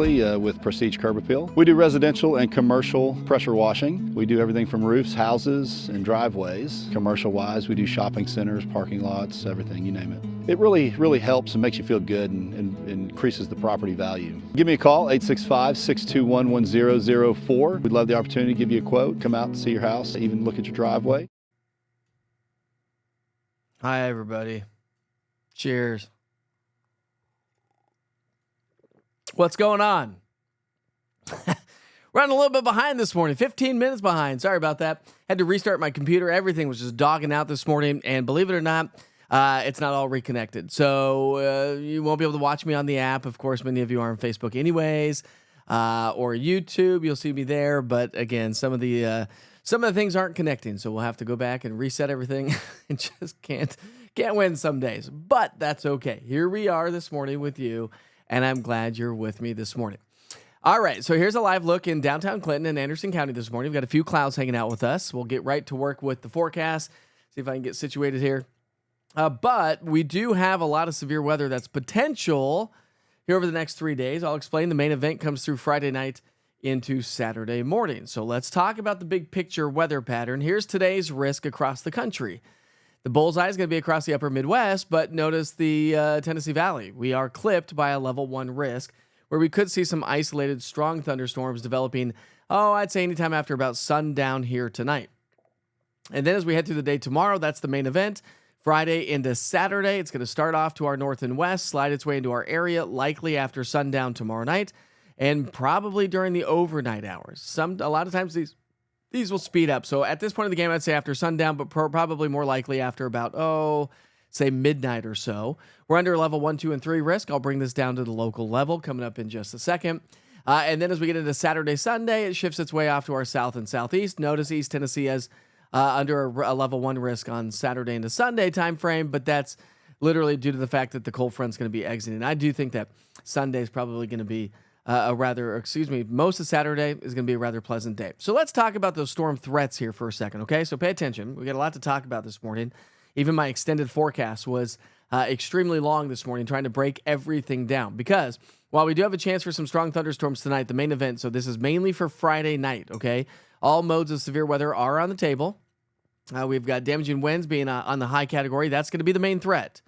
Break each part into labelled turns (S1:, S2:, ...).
S1: Presley with Prestige Curb Appeal. We do residential and commercial pressure washing. We do everything from roofs, houses, and driveways. Commercial-wise, we do shopping centers, parking lots, everything, you name it. It really helps and makes you feel good and increases the property value. Give me a call, 865-621-1004. We'd love the opportunity to give you a quote, come out and see your house, even look at your driveway.
S2: Hi, everybody. Cheers. What's going on? Running a little bit behind this morning, 15 minutes behind. Sorry about that. Had to restart my computer. Everything was just dogging out this morning. And believe it or not, it's not all reconnected. So you won't be able to watch me on the app. Of course, many of you are on Facebook anyways, or YouTube. You'll see me there. But again, some of the things aren't connecting. So we'll have to go back and reset everything. And just can't win some days. But that's okay. Here we are this morning with you. And I'm glad you're with me this morning. All right, so here's a live look in downtown Clinton and Anderson County this morning. We've got a few clouds hanging out with us. We'll get right to work with the forecast, see if I can get situated here. But we do have a lot of severe weather that's potential here over the next 3 days. I'll explain. The main event comes through Friday night into Saturday morning. So let's talk about the big picture weather pattern. Here's today's risk across the country. The bullseye is going to be across the upper Midwest, but notice the Tennessee Valley. We are clipped by a level 1 risk where we could see some isolated strong thunderstorms developing, I'd say anytime after about sundown here tonight. And then as we head through the day tomorrow, that's the main event. Friday into Saturday, it's going to start off to our north and west, slide its way into our area, likely after sundown tomorrow night, and probably during the overnight hours. A lot of times these will speed up. So at this point in the game, I'd say after sundown, but probably more likely after about, say midnight or so. We're under level 1, 2, and 3 risk. I'll bring this down to the local level coming up in just a second. And then as we get into Saturday, Sunday, it shifts its way off to our south and southeast. Notice East Tennessee as under a level 1 risk on Saturday into Sunday time frame, but that's literally due to the fact that the cold front's going to be exiting. I do think that Sunday is probably going to be most of Saturday is going to be a rather pleasant day. So let's talk about those storm threats here for a second, okay? So pay attention. We got a lot to talk about this morning. Even my extended forecast was extremely long this morning, trying to break everything down. Because while we do have a chance for some strong thunderstorms tonight, the main event, so this is mainly for Friday night, okay? All modes of severe weather are on the table. We've got damaging winds being on the high category. That's going to be the main threat.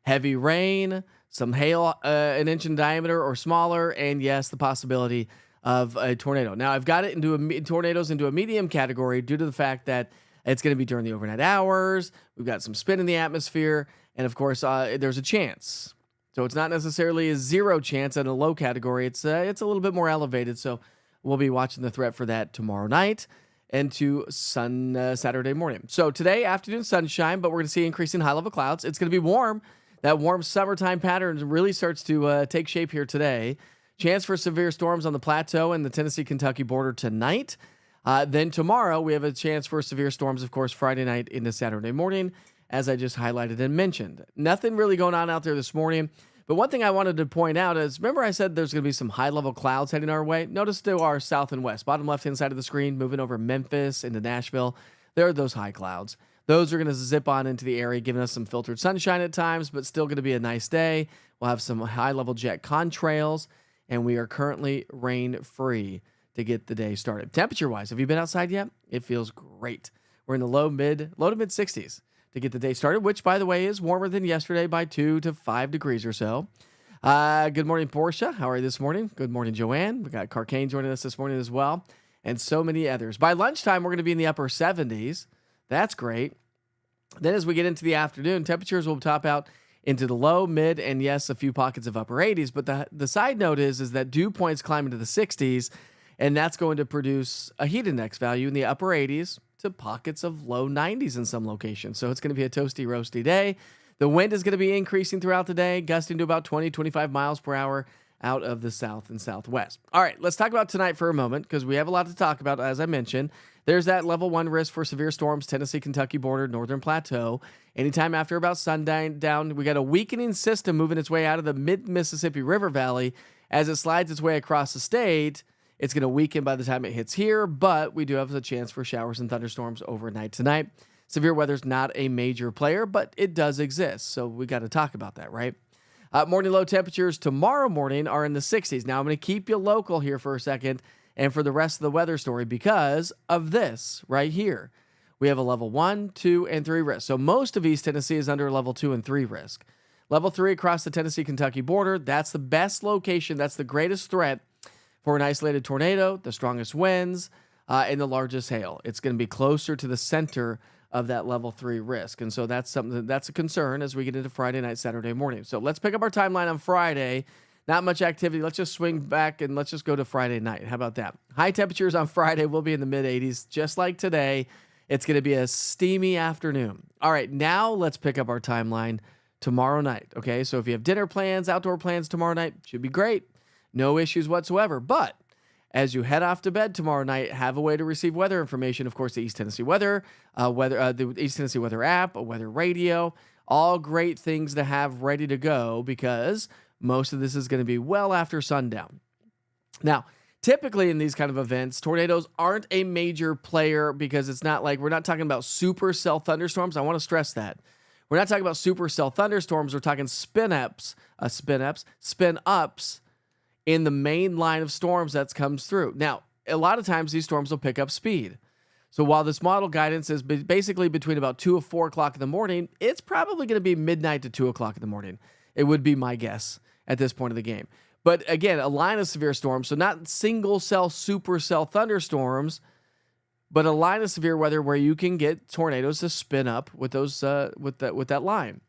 S2: Heavy rain, some hail an inch in diameter or smaller, and yes, the possibility of a tornado. Now, I've got it into tornadoes into a medium category due to the fact that it's going to be during the overnight hours. We've got some spin in the atmosphere, and of course, there's a chance. So it's not necessarily a zero chance at a low category. It's a little bit more elevated, so we'll be watching the threat for that tomorrow night and to Saturday morning. So today, afternoon sunshine, but we're going to see increasing high-level clouds. It's going to be warm. That warm summertime pattern really starts to take shape here today. Chance for severe storms on the plateau and the Tennessee-Kentucky border tonight. Then tomorrow, we have a chance for severe storms, of course, Friday night into Saturday morning, as I just highlighted and mentioned. Nothing really going on out there this morning. But one thing I wanted to point out is, remember I said there's going to be some high-level clouds heading our way? Notice to our south and west, bottom left-hand side of the screen, moving over Memphis into Nashville. There are those high clouds. Those are going to zip on into the area, giving us some filtered sunshine at times, but still going to be a nice day. We'll have some high-level jet contrails, and we are currently rain-free to get the day started. Temperature-wise, have you been outside yet? It feels great. We're in the low to mid 60s to get the day started, which, by the way, is warmer than yesterday by 2 to 5 degrees or so. Good morning, Portia. How are you this morning? Good morning, Joanne. We got Carcane joining us this morning as well, and so many others. By lunchtime, we're going to be in the upper 70s. That's great. Then as we get into the afternoon, temperatures will top out into the low, mid, and yes, a few pockets of upper 80s. But the side note is that dew points climb into the 60s, and that's going to produce a heat index value in the upper 80s to pockets of low 90s in some locations. So it's going to be a toasty, roasty day. The wind is going to be increasing throughout the day, gusting to about 20, 25 miles per hour out of the south and southwest. All right, let's talk about tonight for a moment because we have a lot to talk about, as I mentioned. There's that level 1 risk for severe storms, Tennessee-Kentucky border, northern plateau. Anytime after about sundown, we got a weakening system moving its way out of the mid-Mississippi River Valley. As it slides its way across the state, it's going to weaken by the time it hits here, but we do have a chance for showers and thunderstorms overnight tonight. Severe weather's not a major player, but it does exist, so we got to talk about that, right? Morning low temperatures tomorrow morning are in the 60s. Now, I'm going to keep you local here for a second and for the rest of the weather story because of this right here. We have a level 1, 2, and 3 risk. So most of East Tennessee is under level 2 and 3 risk. Level 3 across the Tennessee-Kentucky border, that's the best location. That's the greatest threat for an isolated tornado, the strongest winds, and the largest hail. It's going to be closer to the center of that level 3 risk. And so that's something that's a concern as we get into Friday night, Saturday morning. So let's pick up our timeline on Friday. Not much activity. Let's just swing back and let's just go to Friday night. How about that? High temperatures on Friday will be in the mid 80s, just like today. It's going to be a steamy afternoon. All right, now let's pick up our timeline tomorrow night. Okay, so if you have dinner plans, outdoor plans tomorrow night, should be great. No issues whatsoever. But as you head off to bed tomorrow night, have a way to receive weather information. Of course, the East Tennessee Weather, the East Tennessee Weather app, a weather radio, all great things to have ready to go because most of this is going to be well after sundown. Now, typically in these kind of events, tornadoes aren't a major player because it's not like we're not talking about supercell thunderstorms. I want to stress that. We're not talking about supercell thunderstorms. We're talking spin-ups in the main line of storms that comes through. Now, a lot of times these storms will pick up speed. So while this model guidance is basically between about 2 or 4 o'clock in the morning, it's probably going to be midnight to 2 o'clock in the morning. It would be my guess at this point of the game. But again, a line of severe storms, so not single cell, supercell thunderstorms, but a line of severe weather where you can get tornadoes to spin up with those with that line.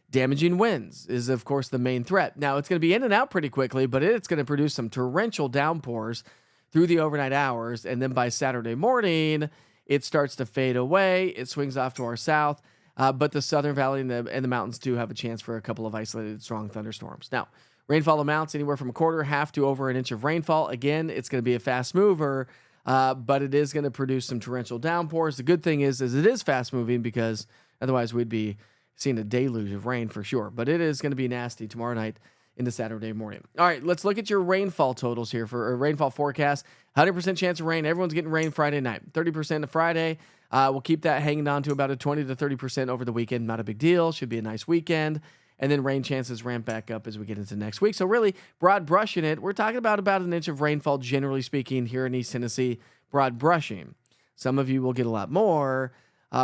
S2: Damaging winds is, of course, the main threat. Now, it's going to be in and out pretty quickly, but it's going to produce some torrential downpours through the overnight hours. And then by Saturday morning, it starts to fade away. It swings off to our south. But the Southern Valley and the mountains do have a chance for a couple of isolated strong thunderstorms. Now, rainfall amounts anywhere from a quarter, half to over an inch of rainfall. Again, it's going to be a fast mover, but it is going to produce some torrential downpours. The good thing is it is fast moving because otherwise we'd be seeing a deluge of rain for sure. But it is going to be nasty tomorrow night into Saturday morning. All right, let's look at your rainfall totals here for a rainfall forecast. 100% chance of rain. Everyone's getting rain Friday night. 30% of Friday. We'll keep that hanging on to about a 20 to 30% over the weekend. Not a big deal. Should be a nice weekend. And then rain chances ramp back up as we get into next week. So really, broad brushing it, we're talking about an inch of rainfall, generally speaking, here in East Tennessee. Broad brushing. Some of you will get a lot more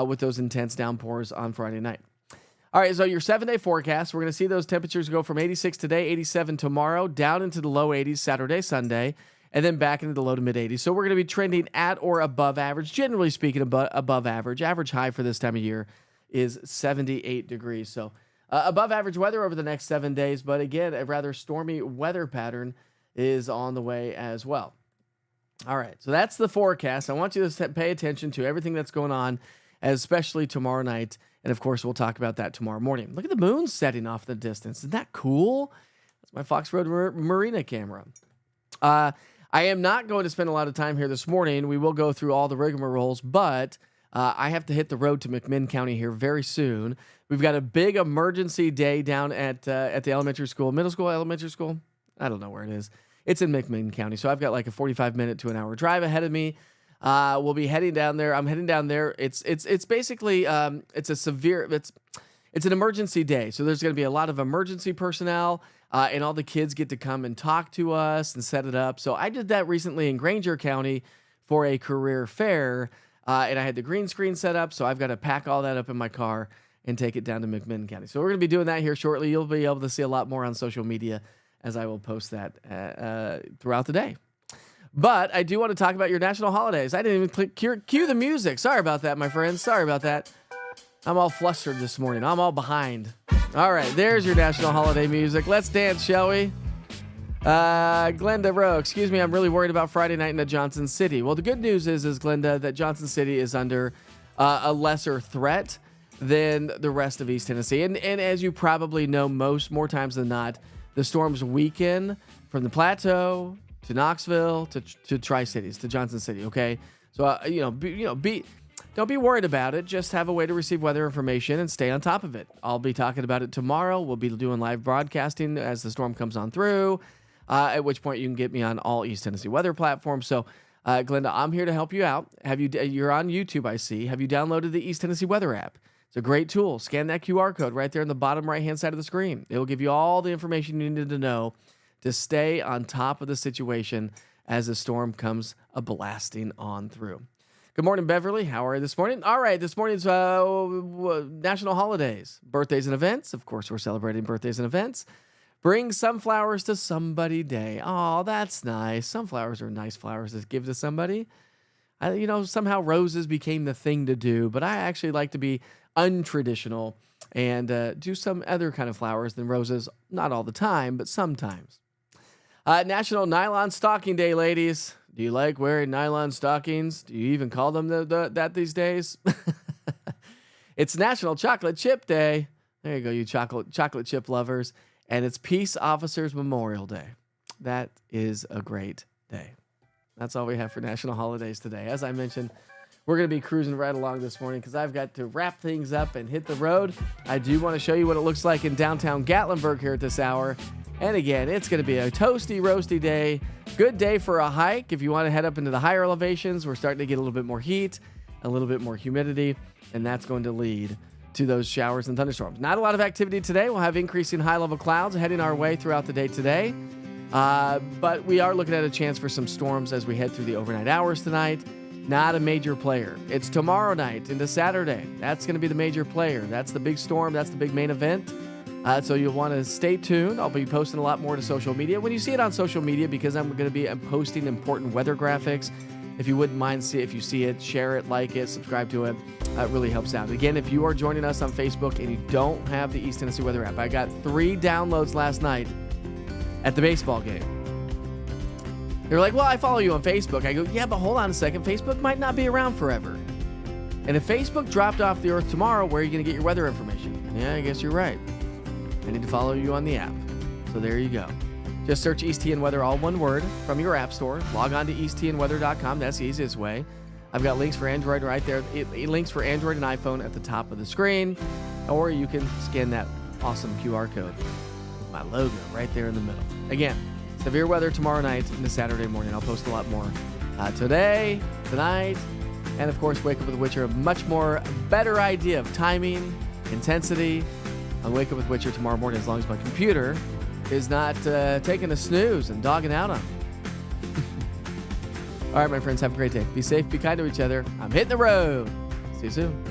S2: with those intense downpours on Friday night. All right, so your 7-day forecast, we're going to see those temperatures go from 86 today, 87 tomorrow, down into the low 80s Saturday, Sunday, and then back into the low to mid 80s. So we're going to be trending at or above average, generally speaking, above average. Average high for this time of year is 78 degrees. So above average weather over the next 7 days, but again, a rather stormy weather pattern is on the way as well. All right, so that's the forecast. I want you to pay attention to everything that's going on, especially tomorrow night. And of course, we'll talk about that tomorrow morning. Look at the moon setting off in the distance. Isn't that cool? That's my Fox Road Marina camera. I am not going to spend a lot of time here this morning. We will go through all the rigmaroles, but I have to hit the road to McMinn County here very soon. We've got a big emergency day down at the elementary school, elementary school. I don't know where it is. It's in McMinn County. So I've got like a 45-minute to an hour drive ahead of me. We'll be heading down there. I'm heading down there. It's basically it's an emergency day. So there's going to be a lot of emergency personnel, and all the kids get to come and talk to us and set it up. So I did that recently in Granger County for a career fair, and I had the green screen set up. So I've got to pack all that up in my car and take it down to McMinn County. So we're going to be doing that here shortly. You'll be able to see a lot more on social media as I will post that throughout the day. But I do want to talk about your national holidays. I didn't even cue the music. Sorry about that, my friends. Sorry about that. I'm all flustered this morning. I'm all behind. All right, there's your national holiday music. Let's dance, shall we? Glenda Rowe, excuse me, I'm really worried about Friday night in Johnson City. Well, the good news is Glenda, that Johnson City is under a lesser threat than the rest of East Tennessee. And as you probably know, more times than not, the storms weaken from the plateau to Knoxville, to Tri-Cities, to Johnson City, okay? So, don't be worried about it. Just have a way to receive weather information and stay on top of it. I'll be talking about it tomorrow. We'll be doing live broadcasting as the storm comes on through, at which point you can get me on all East Tennessee weather platforms. So, Glenda, I'm here to help you out. You're on YouTube, I see. Have you downloaded the East Tennessee weather app? It's a great tool. Scan that QR code right there in the bottom right-hand side of the screen. It will give you all the information you need to know to stay on top of the situation as the storm comes blasting on through. Good morning, Beverly. How are you this morning? All right, this morning's national holidays, birthdays and events. Of course, we're celebrating birthdays and events. Bring sunflowers to somebody day. Oh, that's nice. Sunflowers are nice flowers to give to somebody. Somehow roses became the thing to do, but I actually like to be untraditional and do some other kind of flowers than roses. Not all the time, but sometimes. National Nylon Stocking Day, ladies. Do you like wearing nylon stockings? Do you even call them that these days? It's National Chocolate Chip Day. There you go, you chocolate chip lovers. And it's Peace Officers Memorial Day. That is a great day. That's all we have for national holidays today. As I mentioned, we're going to be cruising right along this morning because I've got to wrap things up and hit the road. I do want to show you what it looks like in downtown Gatlinburg here at this hour. And again, it's going to be a toasty, roasty day. Good day for a hike. If you want to head up into the higher elevations, we're starting to get a little bit more heat, a little bit more humidity, and that's going to lead to those showers and thunderstorms. Not a lot of activity today. We'll have increasing high-level clouds heading our way throughout the day today. But we are looking at a chance for some storms as we head through the overnight hours tonight. Not a major player. It's tomorrow night into Saturday. That's going to be the major player. That's the big storm. That's the big main event. So you'll want to stay tuned. I'll be posting a lot more to social media. When you see it on social media, because I'm going to be posting important weather graphics, if you wouldn't mind, if you see it, share it, like it, subscribe to it. It really helps out. Again, if you are joining us on Facebook and you don't have the East Tennessee Weather app, I got 3 downloads last night at the baseball game. They're like, well, I follow you on Facebook. I go, yeah, but hold on a second. Facebook might not be around forever. And if Facebook dropped off the earth tomorrow, where are you going to get your weather information? Yeah, I guess you're right. I need to follow you on the app. So there you go. Just search East TN Weather, all one word, from your app store. Log on to easttnweather.com. That's the easiest way. I've got links for Android right there. Links for Android and iPhone at the top of the screen. Or you can scan that awesome QR code with my logo right there in the middle. Again, severe weather tomorrow night into Saturday morning. I'll post a lot more today, tonight, and of course, Wake Up with Witcher, a much more better idea of timing, intensity on Wake Up with Witcher tomorrow morning, as long as my computer is not taking a snooze and dogging out on me. All right, my friends, have a great day. Be safe, be kind to each other. I'm hitting the road. See you soon.